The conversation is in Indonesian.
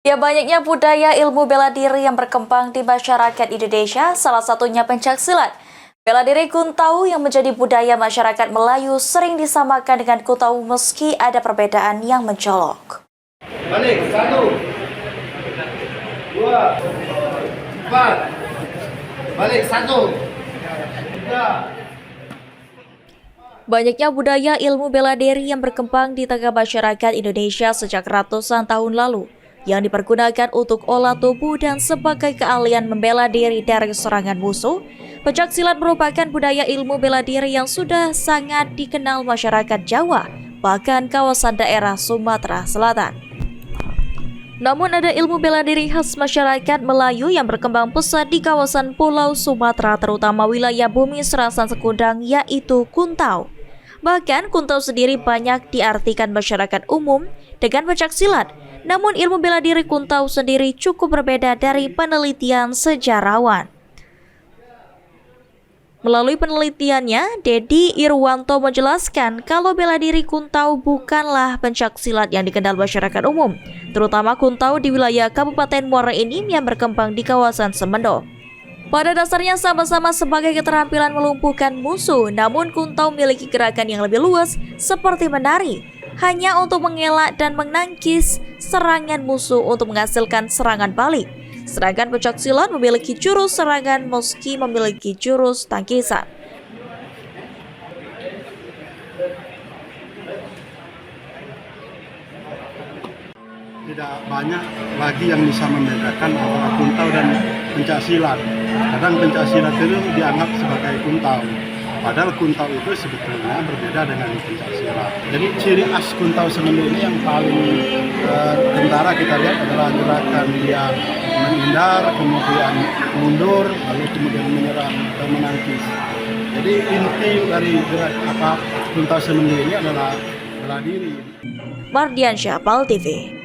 Ya, banyaknya budaya ilmu bela diri yang berkembang di masyarakat Indonesia, salah satunya pencaksilat. Bela diri kuntau yang menjadi budaya masyarakat Melayu sering disamakan dengan kuntau meski ada perbedaan yang mencolok. Balik, 1, 2, 4. Balik, 1, 3. Banyaknya budaya ilmu bela diri yang berkembang di tengah masyarakat Indonesia sejak ratusan tahun lalu, yang dipergunakan untuk olah tubuh dan sebagai keahlian membela diri dari serangan musuh. Pencaksilat merupakan budaya ilmu bela diri yang sudah sangat dikenal masyarakat Jawa, bahkan kawasan daerah Sumatera Selatan. Namun ada ilmu bela diri khas masyarakat Melayu yang berkembang pesat di kawasan Pulau Sumatera, terutama wilayah Bumi Serasan Sekundang, yaitu kuntau. Bahkan kuntau sendiri banyak diartikan masyarakat umum dengan pencaksilat. Namun ilmu bela diri kuntau sendiri cukup berbeda dari penelitian sejarawan. Melalui penelitiannya, Dedi Irwanto menjelaskan kalau bela diri kuntau bukanlah pencaksilat yang dikenal masyarakat umum, terutama kuntau di wilayah Kabupaten Muara Enim yang berkembang di kawasan Semendo. Pada dasarnya sama-sama sebagai keterampilan melumpuhkan musuh, namun kuntau memiliki gerakan yang lebih luas seperti menari, hanya untuk mengelak dan menangkis serangan musuh untuk menghasilkan serangan balik. Sedangkan pencaksilat memiliki jurus serangan meski memiliki jurus tangkisan. Tidak banyak lagi yang bisa membedakan antara kuntau dan pencaksilat. Kadang pencaksilat itu dianggap sebagai kuntau, padahal kuntau itu sebetulnya berbeda dengan pencaksilat. Jadi ciri khas kuntau Semendo ini yang paling kentara kita lihat adalah gerakan dia menghindar, kemudian mundur, lalu kemudian menyerang dan menangkis. Jadi inti dari kuntau Semendo ini adalah bela diri. Mardiansyah, PAL TV.